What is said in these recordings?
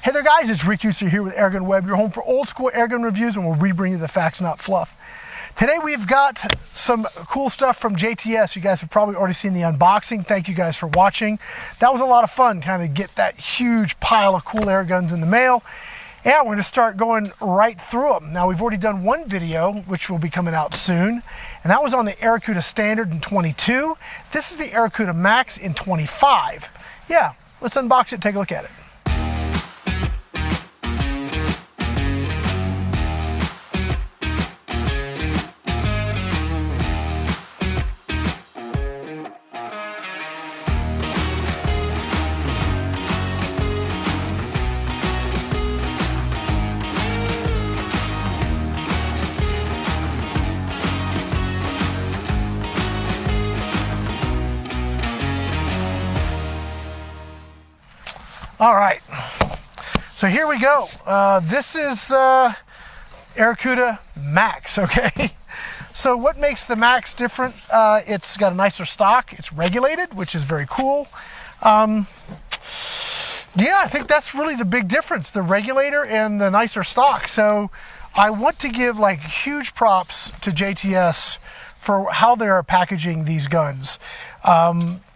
Hey there guys, it's Rick User here with AirgunWeb, your home for old school airgun reviews, and we'll re-bring you the facts, not fluff. Today we've got some cool stuff from JTS. You guys have probably already seen the unboxing. Thank you guys for watching. That was a lot of fun, kind of get that huge pile of cool air guns in the mail. Yeah, we're gonna start going right through them. Now we've already done one video, which will be coming out soon, and that was on the Airacuda Standard in 22. This is the Airacuda Max in 25. Yeah, let's unbox it, take a look at it. All right, so here we go. This is Airacuda Max, okay? So what makes the Max different? It's got a nicer stock. It's regulated, which is very cool. Yeah, I think that's really the big difference, the regulator and the nicer stock. So I want to give like huge props to JTS for how they're packaging these guns.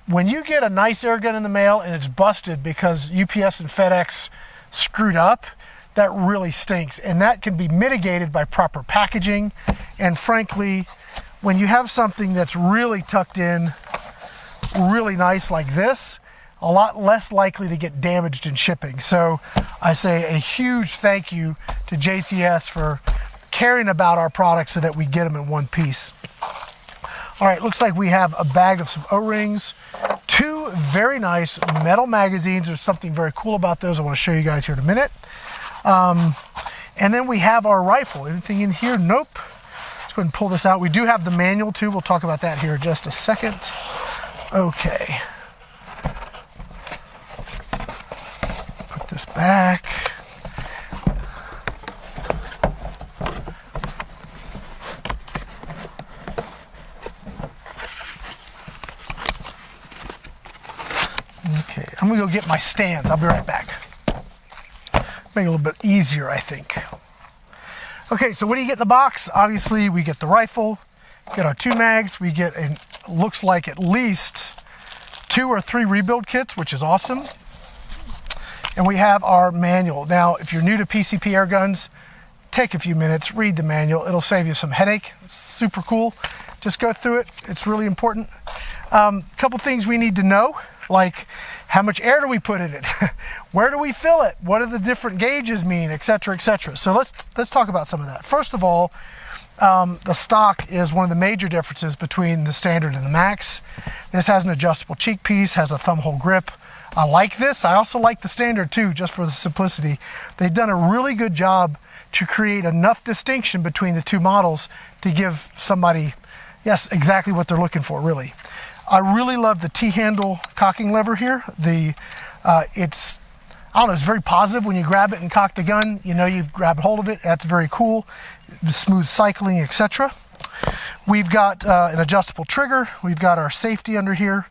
When you get a nice air gun in the mail and it's busted because UPS and FedEx screwed up, that really stinks. And that can be mitigated by proper packaging. And frankly, when you have something that's really tucked in, really nice like this, a lot less likely to get damaged in shipping. So I say a huge thank you to JTS for caring about our products so that we get them in one piece. All right, looks like we have a bag of some O-rings, two very nice metal magazines. There's something very cool about those I want to show you guys here in a minute. And then we have our rifle. Anything in here? Nope. Let's go ahead and pull this out. We do have the manual too. We'll talk about that here in just a second. Okay. Put this back. Okay, I'm gonna go get my stands. I'll be right back. Make it a little bit easier, I think. Okay, so what do you get in the box? Obviously, we get the rifle, get our two mags, we get a, looks like at least 2 or 3 rebuild kits, which is awesome. And we have our manual. Now, if you're new to PCP air guns, take a few minutes, read the manual. It'll save you some headache. It's super cool. Just go through it. It's really important. A couple things we need to know, like how much air do we put in it? Where do we fill it? What do the different gauges mean, et cetera, et cetera. So let's talk about some of that. First of all, the stock is one of the major differences between the Standard and the Max. This has an adjustable cheek piece, has a thumb hole grip. I like this. I also like the Standard too, just for the simplicity. They've done a really good job to create enough distinction between the two models to give somebody, yes, exactly what they're looking for, really. I really love the T-handle cocking lever here. It's, I don't know, it's very positive when you grab it and cock the gun. You know you've grabbed hold of it. That's very cool. Smooth cycling, etc. We've got an adjustable trigger. We've got our safety under here.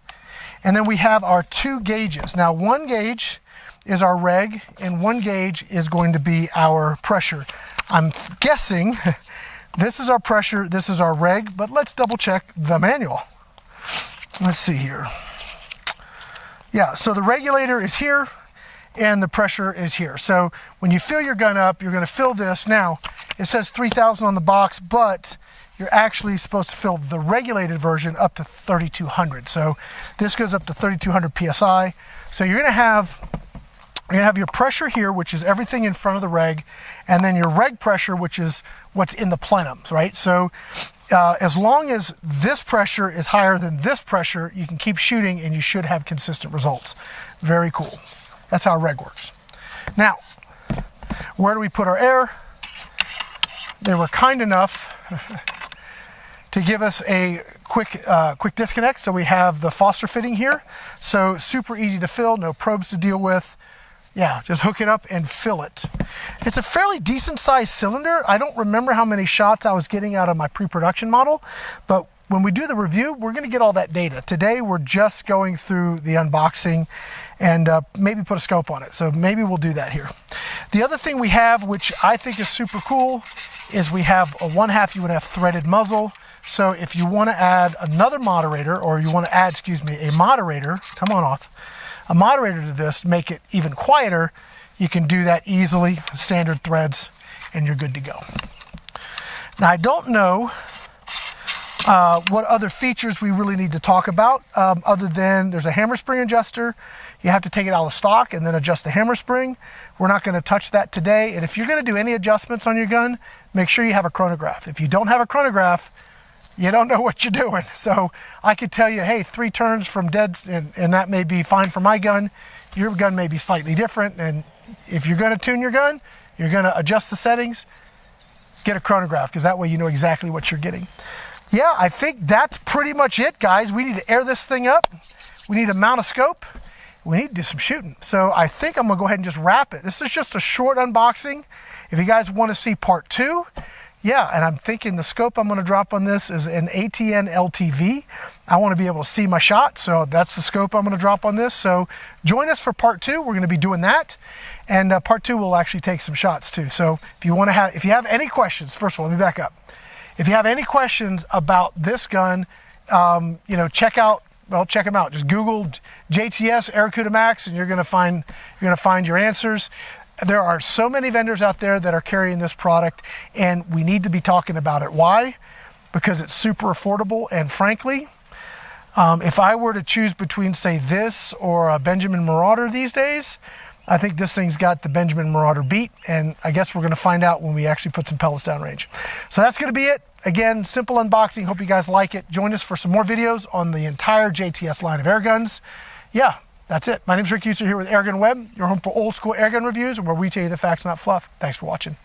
And then we have our 2 gauges. Now, one gauge is our reg, and one gauge is going to be our pressure. I'm guessing this is our pressure, this is our reg, but let's double check the manual. Let's see here. Yeah, so the regulator is here and the pressure is here. So when you fill your gun up, you're going to fill this. Now, it says 3,000 on the box, but you're actually supposed to fill the regulated version up to 3,200. So this goes up to 3,200 PSI. So you're going to have your pressure here, which is everything in front of the reg, and then your reg pressure, which is what's in the plenums, right? So as long as this pressure is higher than this pressure, you can keep shooting and you should have consistent results. Very cool. That's how reg works. Now, where do we put our air? They were kind enough to give us a quick disconnect. So we have the Foster fitting here. So super easy to fill, no probes to deal with. Yeah, just hook it up and fill it. It's a fairly decent sized cylinder. I don't remember how many shots I was getting out of my pre-production model, but when we do the review, we're going to get all that data. Today, we're just going through the unboxing and maybe put a scope on it. So maybe we'll do that here. The other thing we have, which I think is super cool, is we have a 1/2 UNF threaded muzzle. So if you want to add another moderator, or you want to add, excuse me, a moderator, come on off, a moderator to this to make it even quieter, you can do that easily, standard threads, and you're good to go. Now I don't know what other features we really need to talk about, other than there's a hammer spring adjuster. You have to take it out of stock and then adjust the hammer spring. We're not going to touch that today. And if you're going to do any adjustments on your gun, make sure you have a chronograph. If you don't have a chronograph, you don't know what you're doing. So I could tell you, hey, 3 turns from dead, and that may be fine for my gun. Your gun may be slightly different. And if you're going to tune your gun, you're going to adjust the settings, get a chronograph, because that way you know exactly what you're getting. Yeah, I think that's pretty much it, guys. We need to air this thing up. We need to mount a scope. We need to do some shooting. So I think I'm gonna go ahead and just wrap it. This is just a short unboxing. If you guys want to see part 2, yeah, and I'm thinking the scope I'm gonna drop on this is an ATN LTV. I wanna be able to see my shot, so that's the scope I'm gonna drop on this. So join us for part 2. We're gonna be doing that. And part 2 will actually take some shots too. So if you have any questions, first of all, let me back up. If you have any questions about this gun, you know, check them out. Just Google JTS Airacuda Max, and you're gonna find your answers. There are so many vendors out there that are carrying this product, and we need to be talking about it. Why? Because it's super affordable, and frankly, if I were to choose between, say, this or a Benjamin Marauder these days, I think this thing's got the Benjamin Marauder beat, and I guess we're going to find out when we actually put some pellets downrange. So that's going to be it. Again, simple unboxing. Hope you guys like it. Join us for some more videos on the entire JTS line of air guns. Yeah, that's it. My name's Rick User here with AirgunWeb, your home for old school airgun reviews, and where we tell you the facts, not fluff. Thanks for watching.